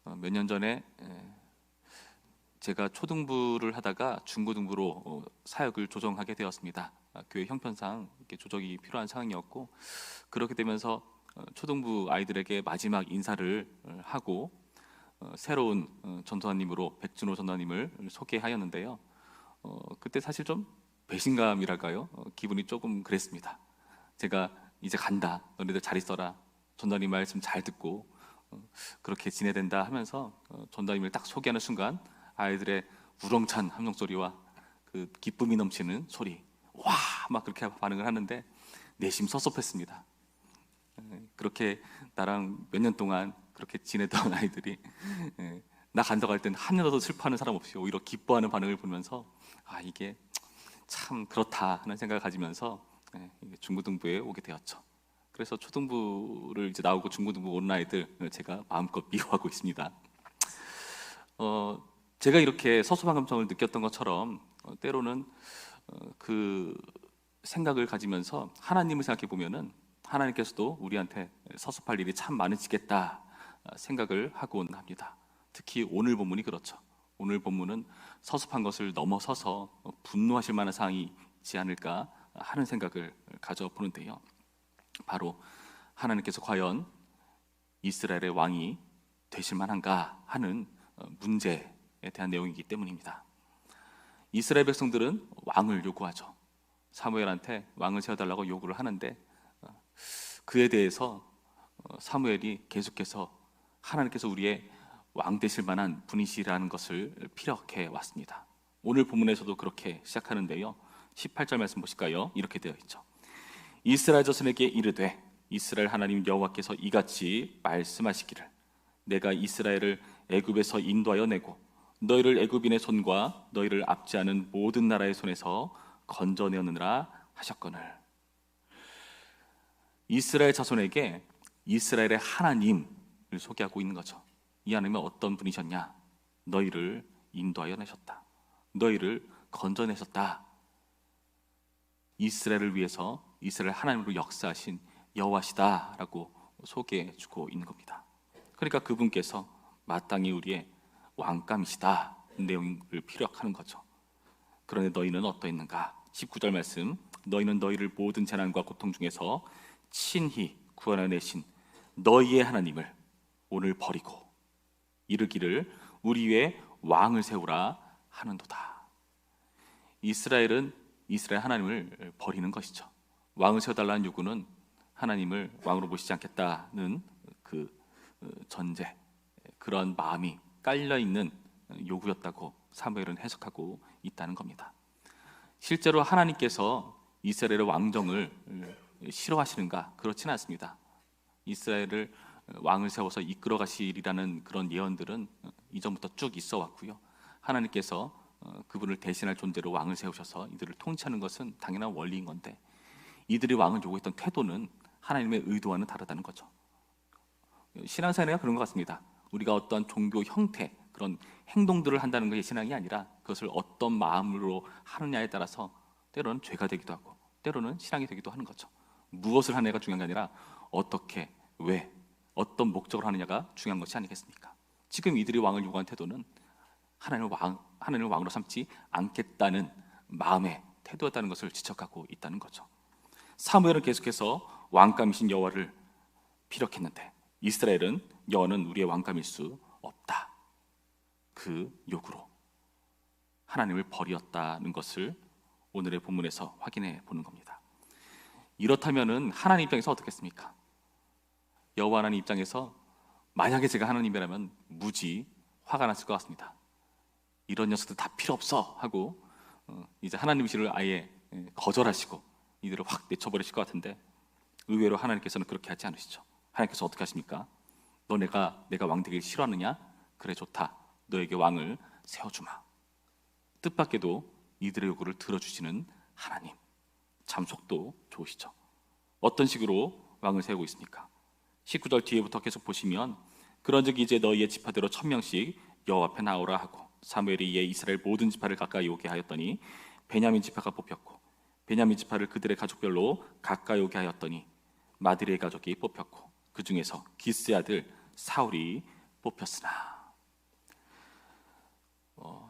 몇 년 전에 제가 초등부를 하다가 중고등부로 사역을 조정하게 되었습니다. 교회 형편상 이렇게 조정이 필요한 상황이었고, 그렇게 되면서 초등부 아이들에게 마지막 인사를 하고 새로운 전도사님으로 백준호 전도사님을 소개하였는데요. 그때 사실 좀 배신감이랄까요? 기분이 조금 그랬습니다. 제가 이제 간다, 너네들 잘 있어라, 전도사님 말씀 잘 듣고 그렇게 지내야 된다 하면서 전도사님을 딱 소개하는 순간 아이들의 우렁찬 함성 소리와 그 기쁨이 넘치는 소리, 와! 막 그렇게 반응을 하는데 내심 섭섭했습니다. 그렇게 나랑 몇 년 동안 그렇게 지내던 아이들이 나 간다고 할 땐 한 년도 슬퍼하는 사람 없이 오히려 기뻐하는 반응을 보면서 이게 참 그렇다 하는 생각을 가지면서 중고등부에 오게 되었죠. 그래서 초등부를 이제 나오고 중고등부 오는 아이들 제가 마음껏 미워하고 있습니다. 제가 이렇게 섭섭한 감정을 느꼈던 것처럼 때로는 그 생각을 가지면서 하나님을 생각해 보면은 하나님께서도 우리한테 섭섭할 일이 참 많으시겠다 생각을 하곤 합니다. 특히 오늘 본문이 그렇죠. 오늘 본문은 섭섭한 것을 넘어서서 분노하실 만한 상황이 있지 않을까 하는 생각을 가져보는데요. 바로 하나님께서 과연 이스라엘의 왕이 되실 만한가 하는 문제에 대한 내용이기 때문입니다. 이스라엘 백성들은 왕을 요구하죠. 사무엘한테 왕을 세워달라고 요구를 하는데 그에 대해서 사무엘이 계속해서 하나님께서 우리의 왕 되실 만한 분이시라는 것을 피력해 왔습니다. 오늘 본문에서도 그렇게 시작하는데요. 18절 말씀 보실까요? 이렇게 되어 있죠. 이스라엘 자손에게 이르되 이스라엘 하나님 여호와께서 이같이 말씀하시기를 내가 이스라엘을 애굽에서 인도하여 내고 너희를 애굽인의 손과 너희를 압제하는 모든 나라의 손에서 건져내었느니라 하셨거늘. 이스라엘 자손에게 이스라엘의 하나님을 소개하고 있는 거죠. 이 하나님은 어떤 분이셨냐? 너희를 인도하여 내셨다. 너희를 건져내셨다. 이스라엘을 위해서 이스라엘 하나님으로 역사하신 여호와시다라고 소개해주고 있는 겁니다. 그러니까 그분께서 마땅히 우리의 왕감이시다 내용을 피력하는 거죠. 그런데 너희는 어떠했는가? 19절 말씀, 너희는 너희를 모든 재난과 고통 중에서 친히 구원해내신 너희의 하나님을 오늘 버리고 이르기를 우리 위에 왕을 세우라 하는도다. 이스라엘은 이스라엘 하나님을 버리는 것이죠. 왕을 세워달라는 요구는 하나님을 왕으로 모시지 않겠다는 그 전제, 그런 마음이 깔려있는 요구였다고 사무엘은 해석하고 있다는 겁니다. 실제로 하나님께서 이스라엘의 왕정을 싫어하시는가? 그렇지는 않습니다. 이스라엘을 왕을 세워서 이끌어 가시리라는 그런 예언들은 이전부터 쭉 있어 왔고요. 하나님께서 그분을 대신할 존재로 왕을 세우셔서 이들을 통치하는 것은 당연한 원리인 건데 이들이 왕을 요구했던 태도는 하나님의 의도와는 다르다는 거죠. 신앙생활이 그런 것 같습니다. 우리가 어떤 종교 형태, 그런 행동들을 한다는 것이 신앙이 아니라 그것을 어떤 마음으로 하느냐에 따라서 때로는 죄가 되기도 하고 때로는 신앙이 되기도 하는 거죠. 무엇을 하느냐가 중요한 게 아니라 어떻게, 왜, 어떤 목적으로 하느냐가 중요한 것이 아니겠습니까? 지금 이들이 왕을 요구한 태도는 하나님을 왕으로 삼지 않겠다는 마음의 태도였다는 것을 지적하고 있다는 거죠. 사무엘은 계속해서 왕감이신 여호와를 피력했는데 이스라엘은 여호와는 우리의 왕감일 수 없다. 그 요구로 하나님을 버렸다는 것을 오늘의 본문에서 확인해 보는 겁니다. 이렇다면은 하나님 입장에서 어떻겠습니까? 여호와 하나님 입장에서 만약에 제가 하나님이라면 무지 화가 났을 것 같습니다. 이런 녀석들 다 필요 없어 하고 이제 하나님이시를 아예 거절하시고 이들을 확 내쳐버리실 것 같은데 의외로 하나님께서는 그렇게 하지 않으시죠. 하나님께서 어떻게 하십니까? 너 내가 왕 되길 싫어하느냐? 그래 좋다. 너에게 왕을 세워주마. 뜻밖에도 이들의 요구를 들어주시는 하나님, 참 속도 좋으시죠. 어떤 식으로 왕을 세우고 있습니까? 19절 뒤에부터 계속 보시면 그런즉 이제 너희의 지파대로 1000명씩 여호와 앞에 나오라 하고 사무엘이 이에 이스라엘 모든 지파를 가까이 오게 하였더니 베냐민 지파가 뽑혔고 베냐민 지파를 그들의 가족별로 가까이 오게 하였더니 마디리의 가족이 뽑혔고 그 중에서 기스의 아들 사울이 뽑혔으나.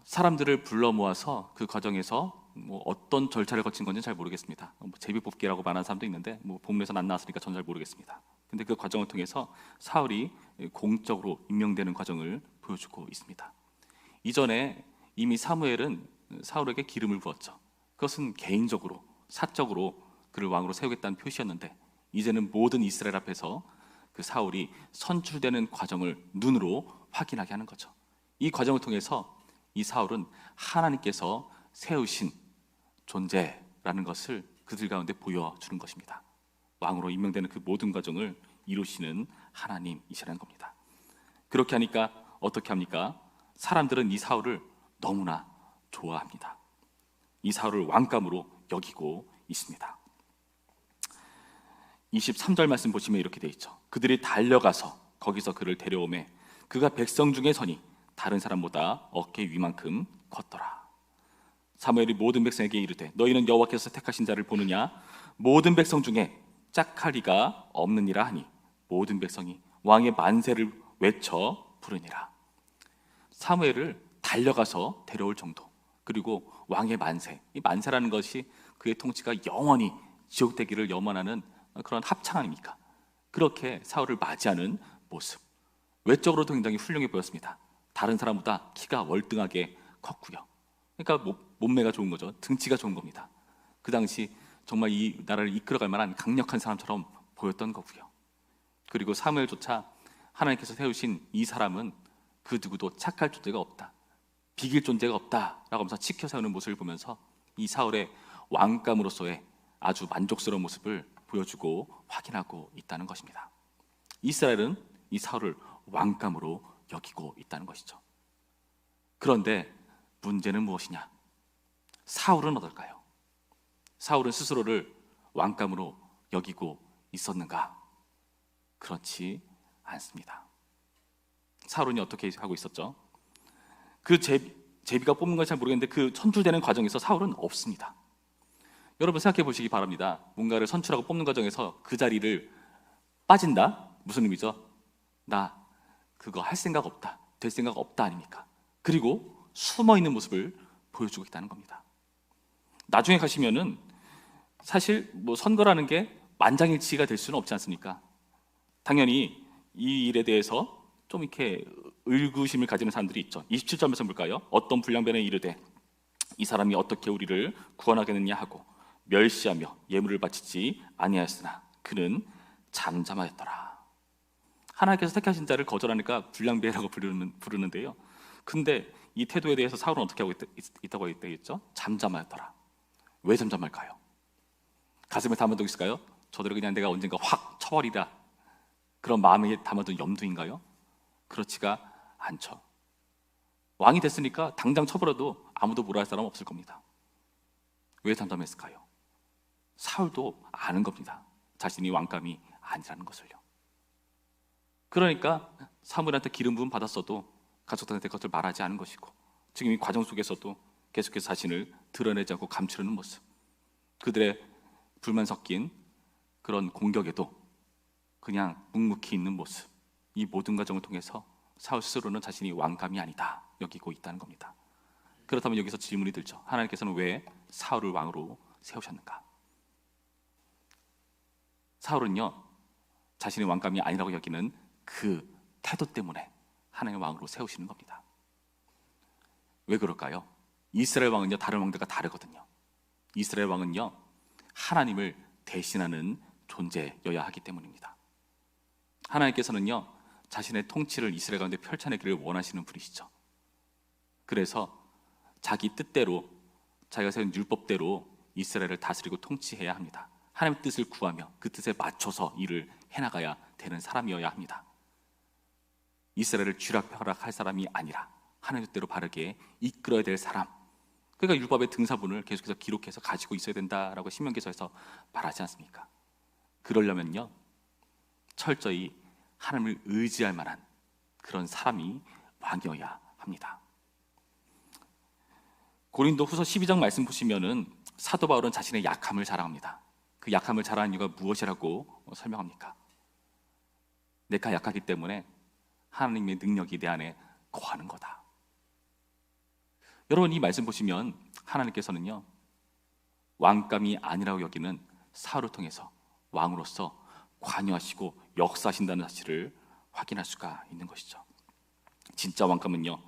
사람들을 불러 모아서 그 과정에서 어떤 절차를 거친 건지 잘 모르겠습니다. 제비 뽑기라고 말하는 사람도 있는데 본문에서는 안 나왔으니까 저는 잘 모르겠습니다. 근데 그 과정을 통해서 사울이 공적으로 임명되는 과정을 보여주고 있습니다. 이전에 이미 사무엘은 사울에게 기름을 부었죠. 그것은 개인적으로 사적으로 그를 왕으로 세우겠다는 표시였는데, 이제는 모든 이스라엘 앞에서 그 사울이 선출되는 과정을 눈으로 확인하게 하는 거죠. 이 과정을 통해서 이 사울은 하나님께서 세우신 존재라는 것을 그들 가운데 보여주는 것입니다. 왕으로 임명되는 그 모든 과정을 이루시는 하나님이시라는 겁니다. 그렇게 하니까 어떻게 합니까? 사람들은 이 사울을 너무나 좋아합니다. 이 사울을 왕감으로 여기고 있습니다. 23절 말씀 보시면 이렇게 돼 있죠. 그들이 달려가서 거기서 그를 데려오매 그가 백성 중에 서니 다른 사람보다 어깨 위만큼 컸더라. 사무엘이 모든 백성에게 이르되 너희는 여호와께서 택하신 자를 보느냐? 모든 백성 중에 짝할 이가 없느니라 하니 모든 백성이 왕의 만세를 외쳐 부르니라. 사무엘을 달려가서 데려올 정도, 그리고 왕의 만세, 이 만세라는 것이 그의 통치가 영원히 지속되기를 염원하는 그런 합창 아닙니까? 그렇게 사울을 맞이하는 모습, 외적으로도 굉장히 훌륭해 보였습니다. 다른 사람보다 키가 월등하게 컸고요. 그러니까 몸매가 좋은 거죠. 등치가 좋은 겁니다. 그 당시 정말 이 나라를 이끌어갈 만한 강력한 사람처럼 보였던 거고요. 그리고 사무엘조차 하나님께서 세우신 이 사람은 그 누구도 착할 존재가 없다, 비길 존재가 없다라고 하면서 지켜 세우는 모습을 보면서 이 사울의 왕감으로서의 아주 만족스러운 모습을 보여주고 확인하고 있다는 것입니다. 이스라엘은 이 사울을 왕감으로 여기고 있다는 것이죠. 그런데 문제는 무엇이냐? 사울은 어떨까요? 사울은 스스로를 왕감으로 여기고 있었는가? 그렇지 않습니다. 사울은 어떻게 하고 있었죠? 그 제비가 뽑는 건 잘 모르겠는데 그 선출되는 과정에서 사울은 없습니다. 여러분 생각해 보시기 바랍니다. 뭔가를 선출하고 뽑는 과정에서 그 자리를 빠진다? 무슨 의미죠? 나 그거 할 생각 없다, 될 생각 없다 아닙니까? 그리고 숨어 있는 모습을 보여주고 있다는 겁니다. 나중에 가시면은 사실 선거라는 게 만장일치가 될 수는 없지 않습니까? 당연히 이 일에 대해서 좀 이렇게 의구심을 가지는 사람들이 있죠. 27절 말씀 볼까요? 어떤 불량배는 이르되 이 사람이 어떻게 우리를 구원하겠느냐 하고 멸시하며 예물을 바치지 아니하였으나 그는 잠잠하였더라. 하나님께서 택하신 자를 거절하니까 불량배라고 부르는데요. 근데 이 태도에 대해서 사울은 어떻게 하고 있다고 했죠? 잠잠하였더라. 왜 잠잠할까요? 가슴에 담아두고 있을까요? 저들을 그냥 내가 언젠가 확 쳐버리다, 그런 마음에 담아둔 염두인가요? 그렇지가 않죠. 왕이 됐으니까 당장 쳐버려도 아무도 뭐라 할 사람 없을 겁니다. 왜 잠잠했을까요? 사울도 아는 겁니다. 자신이 왕감이 아니라는 것을요. 그러니까 사무엘한테 기름 부음 받았어도 가족들한테 그것을 말하지 않은 것이고, 지금 이 과정 속에서도 계속해서 자신을 드러내지 않고 감추려는 모습, 그들의 불만 섞인 그런 공격에도 그냥 묵묵히 있는 모습, 이 모든 과정을 통해서 사울 스스로는 자신이 왕감이 아니다 여기고 있다는 겁니다. 그렇다면 여기서 질문이 들죠. 하나님께서는 왜 사울을 왕으로 세우셨는가? 사울은요, 자신의 왕감이 아니라고 여기는 그 태도 때문에 하나님의 왕으로 세우시는 겁니다. 왜 그럴까요? 이스라엘 왕은요, 다른 왕들과 다르거든요. 이스라엘 왕은요, 하나님을 대신하는 존재여야 하기 때문입니다. 하나님께서는요, 자신의 통치를 이스라엘 가운데 펼쳐내기를 원하시는 분이시죠. 그래서 자기 뜻대로, 자기가 세운 율법대로 이스라엘을 다스리고 통치해야 합니다. 하나님의 뜻을 구하며 그 뜻에 맞춰서 일을 해나가야 되는 사람이어야 합니다. 이스라엘을 쥐락펴락할 사람이 아니라 하나님의 뜻대로 바르게 이끌어야 될 사람, 그러니까 율법의 등사본을 계속해서 기록해서 가지고 있어야 된다라고 신명기서에서 말하지 않습니까? 그러려면요, 철저히 하나님을 의지할 만한 그런 사람이 왕이어야 합니다. 고린도 후서 12장 말씀 보시면은 사도 바울은 자신의 약함을 자랑합니다. 그 약함을 자랑하는 이유가 무엇이라고 설명합니까? 내가 약하기 때문에 하나님의 능력이 내 안에 거하는 거다. 여러분, 이 말씀 보시면 하나님께서는요, 왕감이 아니라고 여기는 사울을 통해서 왕으로서 관여하시고 역사하신다는 사실을 확인할 수가 있는 것이죠. 진짜 왕감은요,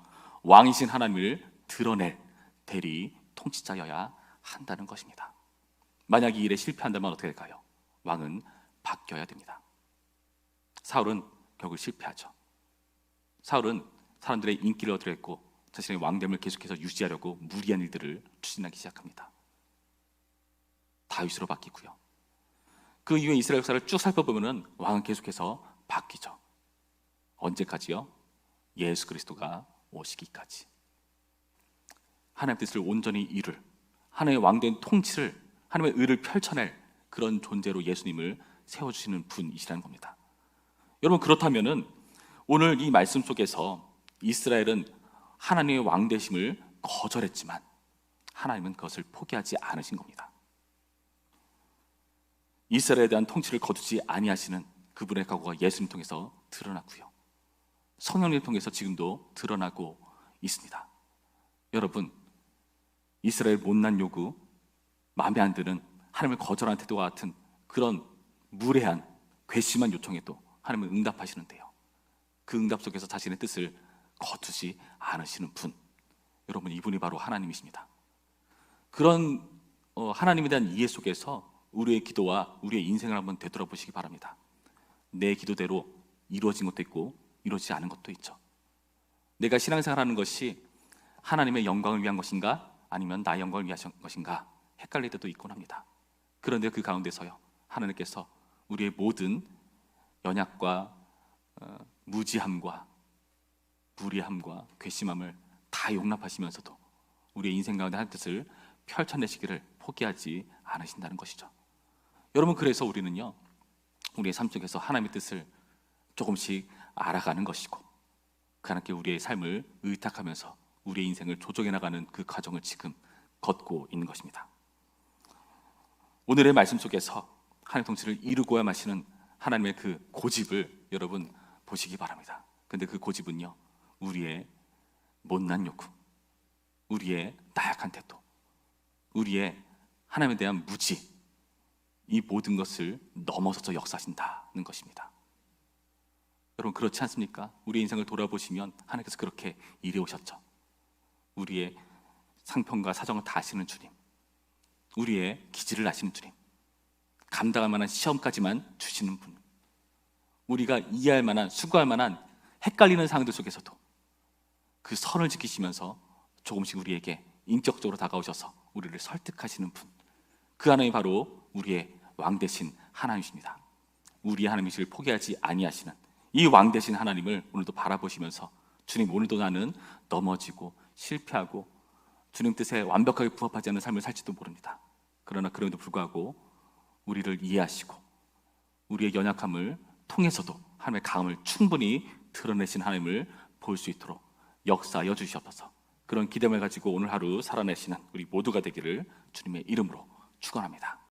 왕이신 하나님을 드러낼 대리 통치자여야 한다는 것입니다. 만약 이 일에 실패한다면 어떻게 될까요? 왕은 바뀌어야 됩니다. 사울은 결국 실패하죠. 사울은 사람들의 인기를 얻으려고 자신의 왕됨을 계속해서 유지하려고 무리한 일들을 추진하기 시작합니다. 다윗으로 바뀌고요. 그 이후에 이스라엘 역사를 쭉 살펴보면 왕은 계속해서 바뀌죠. 언제까지요? 예수 그리스도가 오시기까지. 하나님의 뜻을 온전히 이룰, 하나님의 왕된 통치를, 하나님의 의를 펼쳐낼 그런 존재로 예수님을 세워주시는 분이시라는 겁니다. 여러분, 그렇다면은 오늘 이 말씀 속에서 이스라엘은 하나님의 왕되심을 거절했지만 하나님은 그것을 포기하지 않으신 겁니다. 이스라엘에 대한 통치를 거두지 아니하시는 그분의 각오가 예수님 통해서 드러났고요, 성령님을 통해서 지금도 드러나고 있습니다. 여러분, 이스라엘 못난 요구, 마음에 안 드는 하나님을 거절하는 태도와 같은 그런 무례한 괘씸한 요청에도 하나님은 응답하시는데요, 그 응답 속에서 자신의 뜻을 거두지 않으시는 분, 여러분, 이분이 바로 하나님이십니다. 그런 하나님에 대한 이해 속에서 우리의 기도와 우리의 인생을 한번 되돌아보시기 바랍니다. 내 기도대로 이루어진 것도 있고 이루어지지 않은 것도 있죠. 내가 신앙생활하는 것이 하나님의 영광을 위한 것인가 아니면 나의 영광을 위한 것인가 헷갈릴 때도 있곤 합니다. 그런데 그 가운데서요, 하나님께서 우리의 모든 연약과 무지함과 무리함과 괘씸함을 다 용납하시면서도 우리의 인생 가운데 하나님의 뜻을 펼쳐내시기를 포기하지 않으신다는 것이죠. 여러분, 그래서 우리는요, 우리의 삶 속에서 하나님의 뜻을 조금씩 알아가는 것이고, 그 하나님께 우리의 삶을 의탁하면서 우리의 인생을 조정해 나가는 그 과정을 지금 걷고 있는 것입니다. 오늘의 말씀 속에서 하나님의 통치를 이루고야 마시는 하나님의 그 고집을 여러분 보시기 바랍니다. 근데 그 고집은요, 우리의 못난 요구, 우리의 나약한 태도, 우리의 하나님에 대한 무지, 이 모든 것을 넘어서서 역사하신다는 것입니다. 여러분, 그렇지 않습니까? 우리 인생을 돌아보시면 하나님께서 그렇게 일해 오셨죠. 우리의 상편과 사정을 다 아시는 주님, 우리의 기질을 아시는 주님, 감당할 만한 시험까지만 주시는 분, 우리가 이해할 만한, 수고할 만한 헷갈리는 상황들 속에서도 그 선을 지키시면서 조금씩 우리에게 인격적으로 다가오셔서 우리를 설득하시는 분, 그 하나님이 바로 우리의 왕 되신 하나님이십니다. 우리의 하나님이시를 포기하지 아니하시는 이 왕 되신 하나님을 오늘도 바라보시면서, 주님, 오늘도 나는 넘어지고 실패하고 주님 뜻에 완벽하게 부합하지 않는 삶을 살지도 모릅니다. 그러나 그럼에도 불구하고 우리를 이해하시고 우리의 연약함을 통해서도 하나님의 강함을 충분히 드러내신 하나님을 볼 수 있도록 역사하여 주시옵소서. 그런 기대를 가지고 오늘 하루 살아내시는 우리 모두가 되기를 주님의 이름으로 축원합니다.